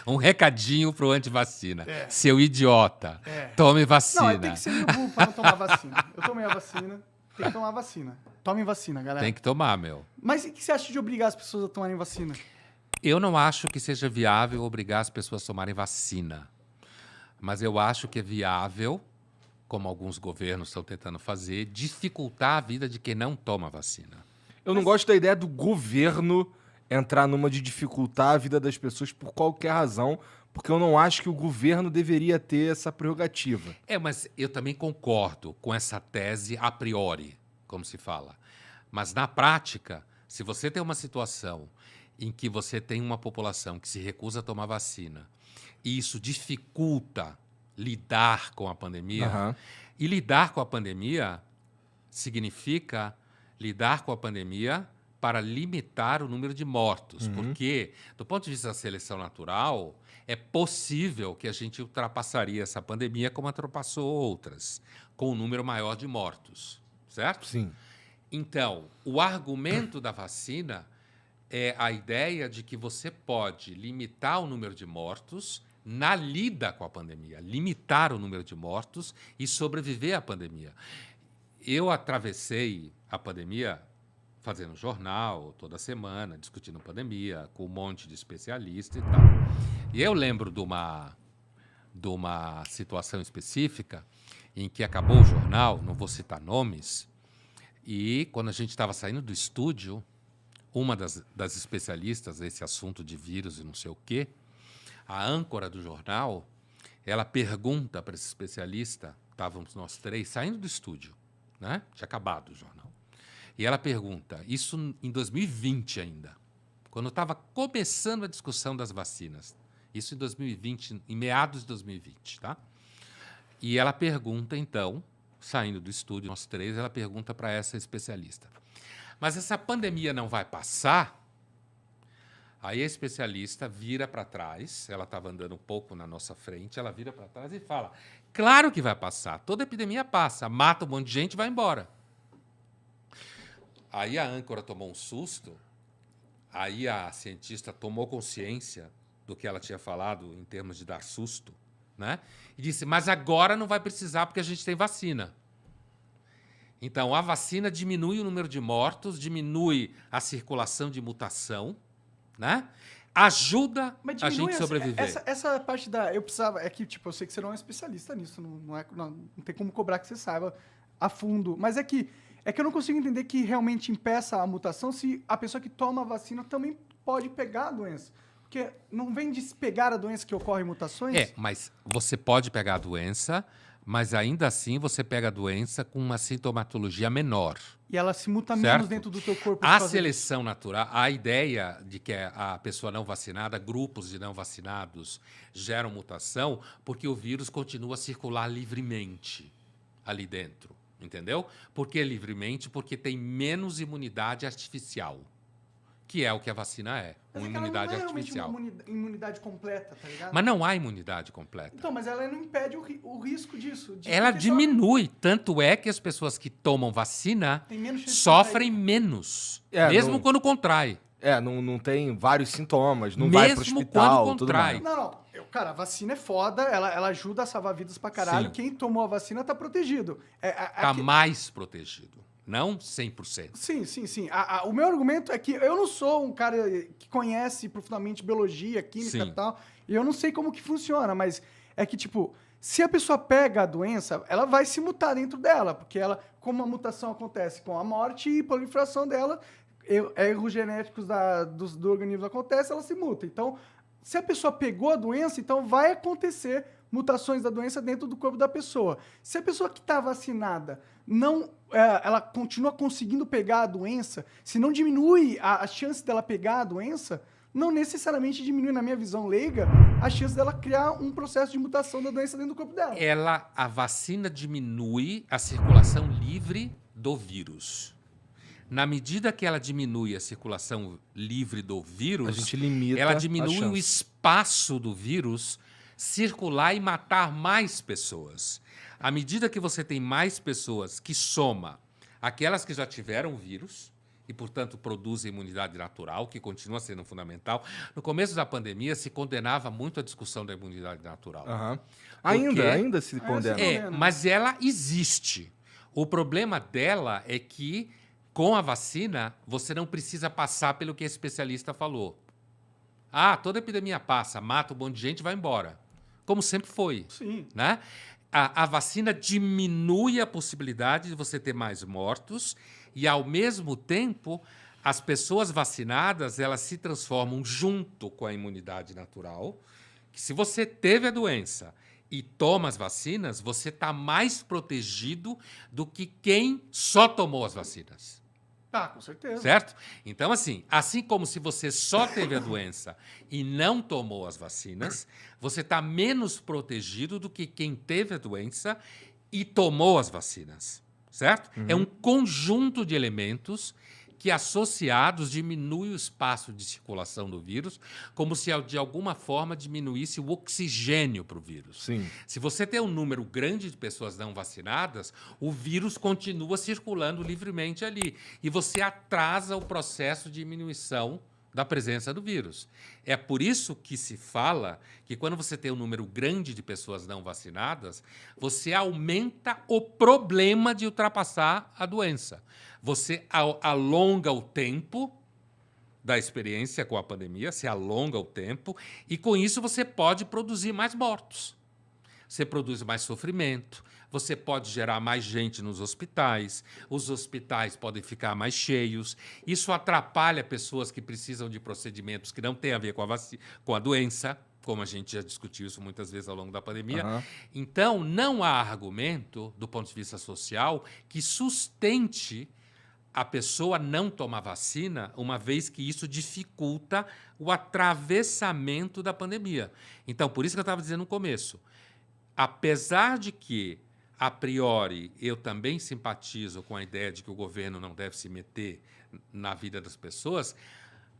Um recadinho pro antivacina. Seu idiota. Tome vacina. Não, tem que ser meio burro pra não tomar vacina. Eu tomei a vacina, tem que tomar vacina. Tomem vacina, galera. Tem que tomar, meu. Mas o que você acha de obrigar as pessoas a tomarem vacina? Eu não acho que seja viável obrigar as pessoas a tomarem vacina. Mas eu acho que é viável, como alguns governos estão tentando fazer, dificultar a vida de quem não toma vacina. Eu não gosto da ideia do governo entrar numa de dificultar a vida das pessoas por qualquer razão, porque eu não acho que o governo deveria ter essa prerrogativa. Mas eu também concordo com essa tese a priori, como se fala. Mas, na prática, se você tem uma situação em que você tem uma população que se recusa a tomar vacina e isso dificulta lidar com a pandemia, e lidar com a pandemia significa lidar com a pandemia para limitar o número de mortos, porque, do ponto de vista da seleção natural, é possível que a gente ultrapassaria essa pandemia como ultrapassou outras, com um número maior de mortos, certo? Sim. Então, o argumento da vacina é a ideia de que você pode limitar o número de mortos na lida com a pandemia, limitar o número de mortos e sobreviver à pandemia. Eu atravessei a pandemia fazendo jornal toda semana, discutindo pandemia, com um monte de especialistas e tal. E eu lembro de uma situação específica em que acabou o jornal, não vou citar nomes, e quando a gente estava saindo do estúdio, uma das especialistas nesse assunto de vírus e não sei o quê, a âncora do jornal, ela pergunta para esse especialista, estávamos nós três saindo do estúdio, né? Tinha acabado o jornal. E ela pergunta, isso em 2020 ainda, quando estava começando a discussão das vacinas, isso em 2020, em meados de 2020, tá? E ela pergunta, então, saindo do estúdio, nós três, ela pergunta para essa especialista, mas essa pandemia não vai passar? Aí a especialista vira para trás, ela estava andando um pouco na nossa frente, ela vira para trás e fala, claro que vai passar, toda epidemia passa, mata um monte de gente e vai embora. Aí a âncora tomou um susto, aí a cientista tomou consciência do que ela tinha falado em termos de dar susto, né? E disse, mas agora não vai precisar porque a gente tem vacina. Então, a vacina diminui o número de mortos, diminui a circulação de mutação, né? Ajuda a gente sobreviver. Essa parte eu precisava... É que, tipo, eu sei que você não é um especialista nisso, não tem como cobrar que você saiba a fundo. Mas é que eu não consigo entender que realmente impeça a mutação se a pessoa que toma a vacina também pode pegar a doença. Porque não vem de pegar a doença que ocorre mutações? Mas você pode pegar a doença, mas ainda assim você pega a doença com uma sintomatologia menor. E ela se muta certo? menos dentro do teu corpo. A seleção natural, a ideia de que a pessoa não vacinada, grupos de não vacinados geram mutação, porque o vírus continua a circular livremente ali dentro, entendeu? Por que livremente? Porque tem menos imunidade artificial, que é o que a vacina é, uma imunidade artificial. Uma imunidade completa, tá ligado? Mas não há imunidade completa. Então, mas ela não impede o risco disso. Ela diminui, tanto é que as pessoas que tomam vacina sofrem menos, mesmo quando contrai. Não tem vários sintomas, não vai pro hospital, quando contrai. Não. Cara, a vacina é foda, ela ajuda a salvar vidas pra caralho. Sim. Quem tomou a vacina tá protegido. Tá mais protegido. Não 100%. Sim. O meu argumento é que eu não sou um cara que conhece profundamente biologia, química e tal, e eu não sei como que funciona, mas é que, tipo, se a pessoa pega a doença, ela vai se mutar dentro dela, porque como a mutação acontece com a morte e proliferação dela, erros genéticos do organismo acontecem, ela se muta. Então, se a pessoa pegou a doença, então vai acontecer mutações da doença dentro do corpo da pessoa. Se a pessoa que está vacinada ela continua conseguindo pegar a doença, se não diminui a chance dela pegar a doença, não necessariamente diminui, na minha visão leiga, a chance dela criar um processo de mutação da doença dentro do corpo dela. A vacina diminui a circulação livre do vírus. Na medida que ela diminui a circulação livre do vírus, a gente limita ela diminui o espaço do vírus circular e matar mais pessoas. À medida que você tem mais pessoas que soma aquelas que já tiveram o vírus e, portanto, produzem imunidade natural, que continua sendo fundamental. No começo da pandemia, se condenava muito a discussão da imunidade natural. Aham. Porque- Ainda se condena. É. Mas ela existe. O problema dela é que, com a vacina, você não precisa passar pelo que a especialista falou. Ah, toda epidemia passa, mata um monte de gente e vai embora. Como sempre foi. Sim. Né? A vacina diminui a possibilidade de você ter mais mortos e, ao mesmo tempo, as pessoas vacinadas elas se transformam junto com a imunidade natural, que se você teve a doença e toma as vacinas, você está mais protegido do que quem só tomou as vacinas. Tá, com certeza. Certo? Então, assim como se você só teve a doença e não tomou as vacinas, você está menos protegido do que quem teve a doença e tomou as vacinas. Certo? É um conjunto de elementos que, associados, diminui o espaço de circulação do vírus, como se, de alguma forma, diminuísse o oxigênio para o vírus. Sim. Se você tem um número grande de pessoas não vacinadas, o vírus continua circulando livremente ali. E você atrasa o processo de diminuição da presença do vírus. É por isso que se fala que, quando você tem um número grande de pessoas não vacinadas, você aumenta o problema de ultrapassar a doença. Você alonga o tempo da experiência com a pandemia, se alonga o tempo, e com isso você pode produzir mais mortos. Você produz mais sofrimento, você pode gerar mais gente nos hospitais, os hospitais podem ficar mais cheios, isso atrapalha pessoas que precisam de procedimentos que não têm a ver com a doença, como a gente já discutiu isso muitas vezes ao longo da pandemia. Aham. Então, não há argumento, do ponto de vista social, que sustente a pessoa não tomar vacina, uma vez que isso dificulta o atravessamento da pandemia. Então, por isso que eu estava dizendo no começo, apesar de que, a priori, eu também simpatizo com a ideia de que o governo não deve se meter na vida das pessoas,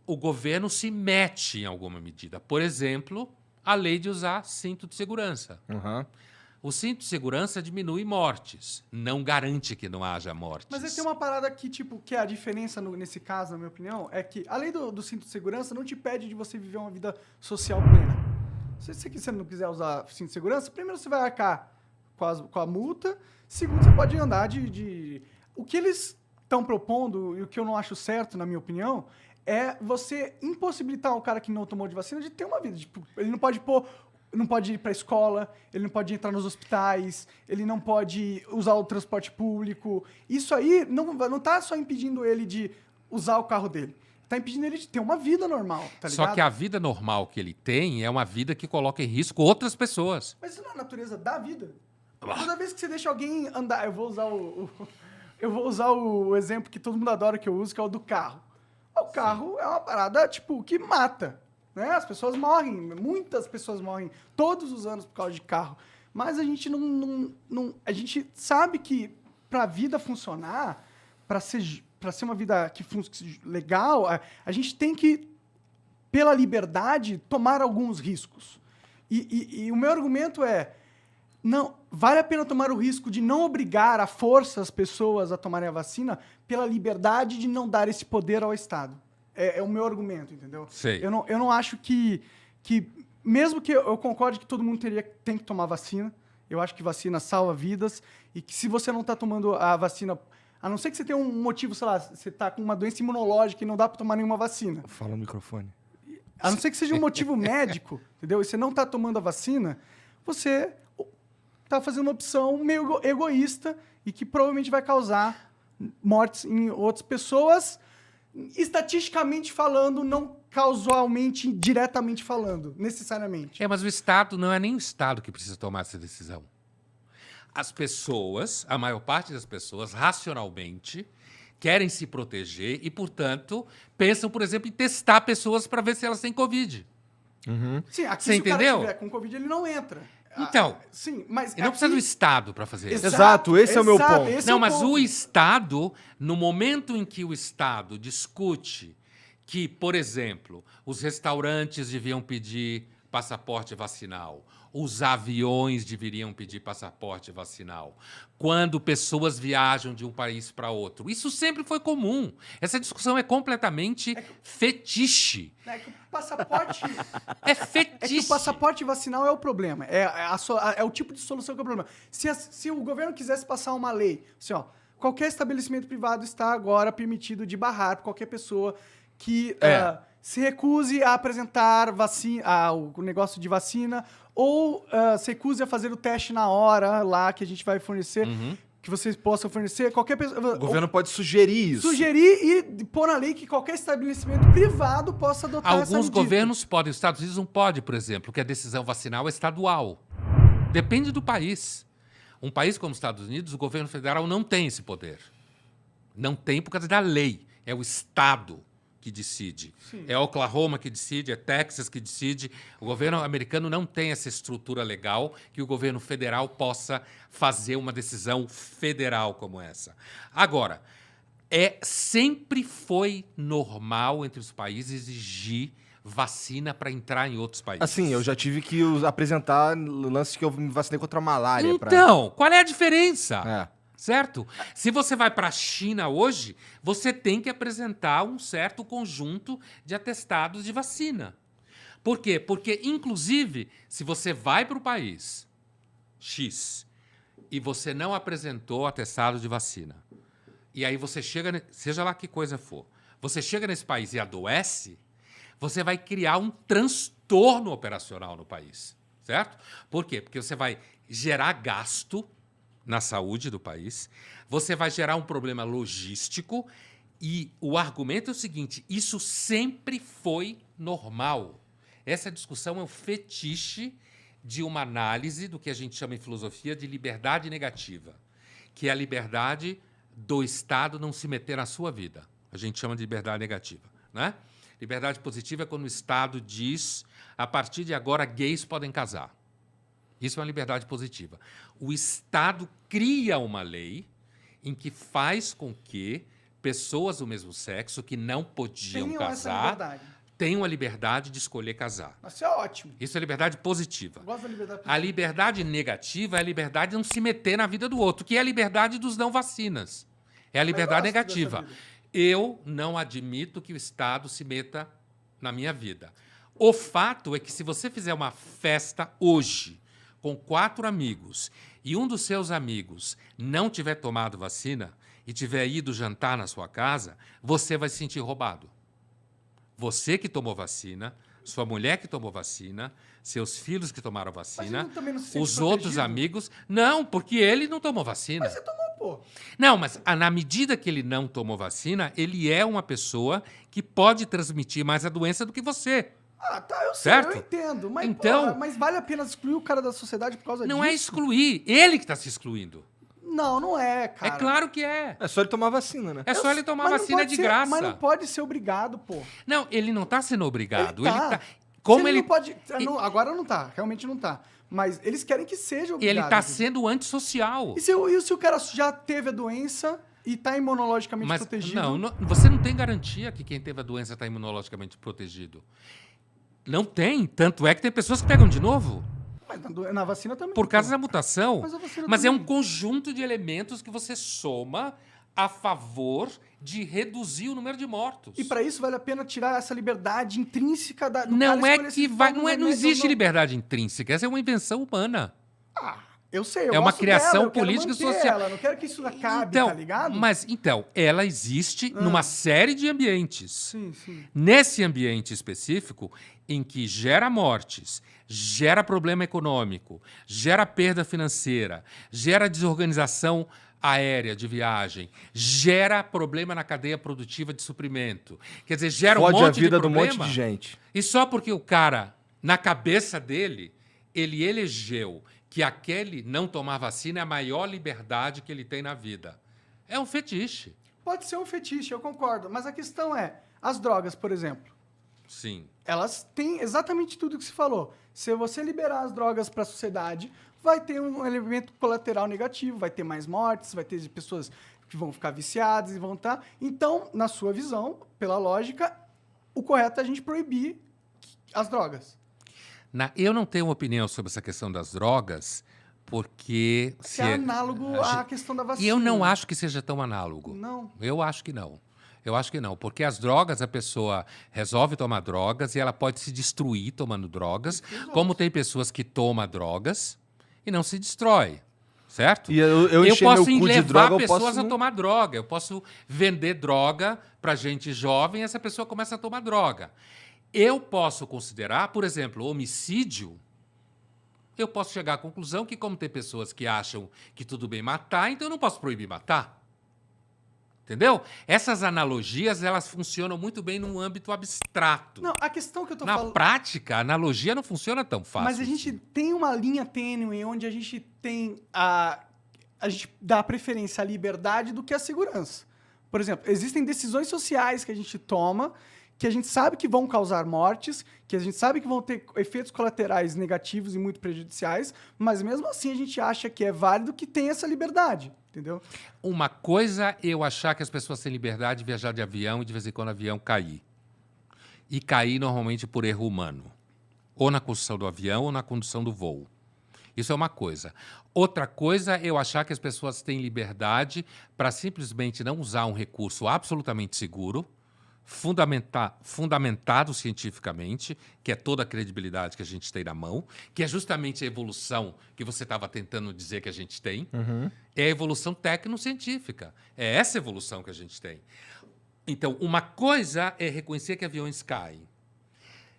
o governo se mete em alguma medida. Por exemplo, a lei de usar cinto de segurança. Aham. O cinto de segurança diminui mortes, não garante que não haja mortes. Mas aí tem uma parada que, tipo, que é a diferença nesse caso, na minha opinião, é que a lei do cinto de segurança não te pede de você viver uma vida social plena. Se você não quiser usar cinto de segurança, primeiro você vai arcar com a multa, segundo, você pode andar de... O que eles estão propondo, e o que eu não acho certo, na minha opinião, é você impossibilitar o cara que não tomou de vacina de ter uma vida. Tipo, ele não pode ir para a escola, ele não pode entrar nos hospitais, ele não pode usar o transporte público. Isso aí não tá só impedindo ele de usar o carro dele. Tá impedindo ele de ter uma vida normal, tá ligado? Só que a vida normal que ele tem é uma vida que coloca em risco outras pessoas. Mas isso não é a natureza da vida. Toda vez que você deixa alguém andar... Eu vou usar o exemplo que todo mundo adora que eu uso, que é o do carro. O carro é uma parada, tipo, que mata. Né? As pessoas morrem, muitas pessoas morrem todos os anos por causa de carro. Mas a gente a gente sabe que para a vida funcionar, para ser uma vida que legal, a gente tem que, pela liberdade, tomar alguns riscos. E o meu argumento é, não, vale a pena tomar o risco de não obrigar à força as pessoas a tomarem a vacina pela liberdade de não dar esse poder ao Estado. É o meu argumento, entendeu? Sei. Eu não acho que mesmo que eu concorde que todo mundo tem que tomar vacina, eu acho que vacina salva vidas, e que se você não está tomando a vacina, a não ser que você tenha um motivo, sei lá, você está com uma doença imunológica e não dá para tomar nenhuma vacina. Fala no microfone. A não ser que seja um motivo médico, entendeu? E você não está tomando a vacina, você está fazendo uma opção meio egoísta e que provavelmente vai causar mortes em outras pessoas, estatisticamente falando, não causalmente, diretamente falando, necessariamente. Mas o Estado não é nem o Estado que precisa tomar essa decisão. As pessoas, a maior parte das pessoas, racionalmente, querem se proteger e, portanto, pensam, por exemplo, em testar pessoas para ver se elas têm Covid. Sim, aqui Você se o cara entendeu? tiver com Covid, ele não entra. Então, Sim, mas e não precisa do Estado para fazer isso. Exato, esse é o meu ponto. esse é Não, o mas ponto. o Estado, no momento em que o Estado discute que, por exemplo, os restaurantes deviam pedir passaporte vacinal. Os aviões deveriam pedir passaporte vacinal. Quando pessoas viajam de um país para outro. Isso sempre foi comum. Essa discussão é completamente fetiche. É que o passaporte... É fetiche. É que o passaporte vacinal é o problema. É o tipo de solução que é o problema. Se o governo quisesse passar uma lei, assim, ó, qualquer estabelecimento privado está agora permitido de barrar qualquer pessoa que se recuse a apresentar o negócio de vacina ou se recuse a fazer o teste na hora lá que a gente vai fornecer, que vocês possam fornecer. Qualquer pessoa... O governo pode sugerir isso. Sugerir e pôr na lei que qualquer estabelecimento privado possa adotar essa medida. Alguns governos podem, os Estados Unidos não pode, por exemplo, que a decisão vacinal é estadual. Depende do país. Um país como os Estados Unidos, o governo federal não tem esse poder. Não tem por causa da lei. É o Estado que decide. Sim. É Oklahoma que decide, é Texas que decide. O governo americano não tem essa estrutura legal que o governo federal possa fazer uma decisão federal como essa. Agora, sempre foi normal entre os países exigir vacina para entrar em outros países. Assim, eu já tive que apresentar lance que eu me vacinei contra a malária. Então, qual é a diferença? É. Certo? Se você vai para a China hoje, você tem que apresentar um certo conjunto de atestados de vacina. Por quê? Porque, inclusive, se você vai para o país X e você não apresentou atestado de vacina, e aí você chega, seja lá que coisa for, você chega nesse país e adoece, você vai criar um transtorno operacional no país, certo? Por quê? Porque você vai gerar gasto na saúde do país, você vai gerar um problema logístico e o argumento é o seguinte, isso sempre foi normal. Essa discussão é um fetiche de uma análise do que a gente chama em filosofia de liberdade negativa, que é a liberdade do Estado não se meter na sua vida. A gente chama de liberdade negativa, né? Liberdade positiva é quando o Estado diz, a partir de agora, gays podem casar. Isso é uma liberdade positiva. O Estado cria uma lei em que faz com que pessoas do mesmo sexo que não podiam casar tenham a liberdade de escolher casar. Isso é ótimo. Isso é liberdade positiva. Eu gosto da liberdade positiva. A liberdade negativa é a liberdade de não se meter na vida do outro, que é a liberdade dos não vacinas. É a liberdade negativa. Eu não admito que o Estado se meta na minha vida. O fato é que se você fizer uma festa hoje com 4 amigos e um dos seus amigos não tiver tomado vacina e tiver ido jantar na sua casa, você vai se sentir roubado. Você que tomou vacina, sua mulher que tomou vacina, seus filhos que tomaram vacina, os outros amigos... Não, porque ele não tomou vacina. Mas você tomou, pô. Não, mas na medida que ele não tomou vacina, ele é uma pessoa que pode transmitir mais a doença do que você. Ah, tá, eu sei, certo? eu entendo. Mas, então, porra, mas vale a pena excluir o cara da sociedade por causa disso? Não é excluir, ele que está se excluindo. Não é, cara. É claro que é. É só ele tomar vacina, né? É só ele tomar vacina de graça. Mas não pode ser obrigado, pô. Não, ele não está sendo obrigado. Ele tá. Como ele não pode... agora não tá, realmente não tá. Mas eles querem que seja obrigado. Ele está sendo antissocial. E se o cara já teve a doença e está imunologicamente protegido? Não, você não tem garantia que quem teve a doença está imunologicamente protegido. Não tem. Tanto é que tem pessoas que pegam de novo. Mas na vacina também. Por causa da mutação. Mas é um também. conjunto de elementos que você soma a favor de reduzir o número de mortos. E para isso vale a pena tirar essa liberdade intrínseca do não cara é que vai, não existe liberdade intrínseca. Essa é uma invenção humana. Ah, eu sei. É uma criação política e social. Eu não quero que isso acabe, então, tá ligado? Mas então, ela existe numa série de ambientes. Sim, sim. Nesse ambiente específico, em que gera mortes, gera problema econômico, gera perda financeira, gera desorganização aérea de viagem, gera problema na cadeia produtiva de suprimento. Quer dizer, gera um monte de problema. Fode a vida de um monte de gente. E só porque o cara, na cabeça dele, ele elegeu que aquele não tomar vacina é a maior liberdade que ele tem na vida. É um fetiche. Pode ser um fetiche, eu concordo. Mas a questão é, as drogas, por exemplo. Sim. Elas têm exatamente tudo que se falou. Se você liberar as drogas para a sociedade, vai ter um elemento colateral negativo, vai ter mais mortes, vai ter pessoas que vão ficar viciadas e vão estar... Então, na sua visão, pela lógica, o correto é a gente proibir as drogas. Eu não tenho opinião sobre essa questão das drogas, porque... Se é análogo à questão da vacina. E eu não acho que seja tão análogo. Não. Eu acho que não. Eu acho que não, porque as drogas, a pessoa resolve tomar drogas e ela pode se destruir tomando drogas, como tem pessoas que tomam drogas e não se destrói, certo? E eu encher posso meu cu de levar droga, eu pessoas posso a não- tomar droga, eu posso vender droga para gente jovem e essa pessoa começa a tomar droga. Eu posso considerar, por exemplo, homicídio, eu posso chegar à conclusão que como tem pessoas que acham que tudo bem matar, então eu não posso proibir matar. Entendeu? Essas analogias, elas funcionam muito bem num âmbito abstrato. Não, a questão que eu tô Na falando... prática, a analogia não funciona tão fácil. Mas a gente assim. tem uma linha tênue onde a gente tem a gente dá preferência à liberdade do que à segurança. Por exemplo, existem decisões sociais que a gente toma que a gente sabe que vão causar mortes, que a gente sabe que vão ter efeitos colaterais negativos e muito prejudiciais, mas mesmo assim a gente acha que é válido que tem essa liberdade, entendeu? Uma coisa é eu achar que as pessoas têm liberdade de viajar de avião e de vez em quando o avião cair. E cair normalmente por erro humano. Ou na construção do avião ou na condução do voo. Isso é uma coisa. Outra coisa é eu achar que as pessoas têm liberdade para simplesmente não usar um recurso absolutamente seguro, fundamentado cientificamente, que é toda a credibilidade que a gente tem na mão, que é justamente a evolução que você estava tentando dizer que a gente tem, é a evolução tecnocientífica. É essa evolução que a gente tem. Então, uma coisa é reconhecer que aviões caem.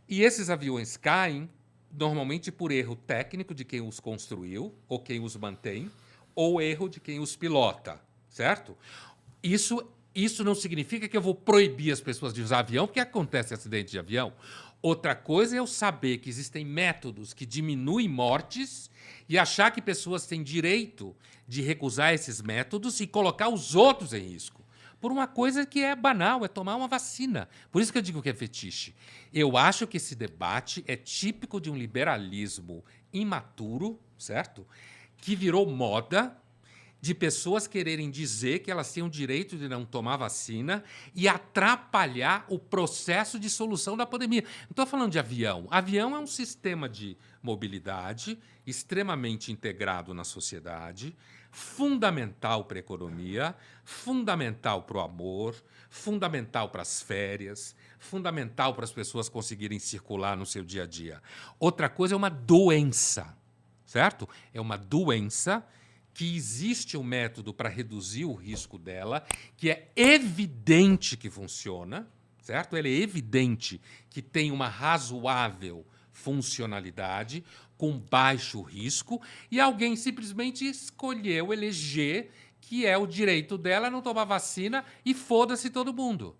E esses aviões caem normalmente por erro técnico de quem os construiu, ou quem os mantém, ou erro de quem os pilota, certo? Isso não significa que eu vou proibir as pessoas de usar avião, porque acontece acidente de avião. Outra coisa é eu saber que existem métodos que diminuem mortes e achar que pessoas têm direito de recusar esses métodos e colocar os outros em risco. Por uma coisa que é banal, é tomar uma vacina. Por isso que eu digo que é fetiche. Eu acho que esse debate é típico de um liberalismo imaturo, certo? Que virou moda de pessoas quererem dizer que elas têm o direito de não tomar vacina e atrapalhar o processo de solução da pandemia. Não estou falando de avião. Avião é um sistema de mobilidade extremamente integrado na sociedade, fundamental para a economia, fundamental para o amor, fundamental para as férias, fundamental para as pessoas conseguirem circular no seu dia a dia. Outra coisa é uma doença, certo? É uma doença que existe um método para reduzir o risco dela, que é evidente que funciona, certo? Ele é evidente que tem uma razoável funcionalidade, com baixo risco, e alguém simplesmente escolheu eleger que é o direito dela não tomar vacina e foda-se todo mundo.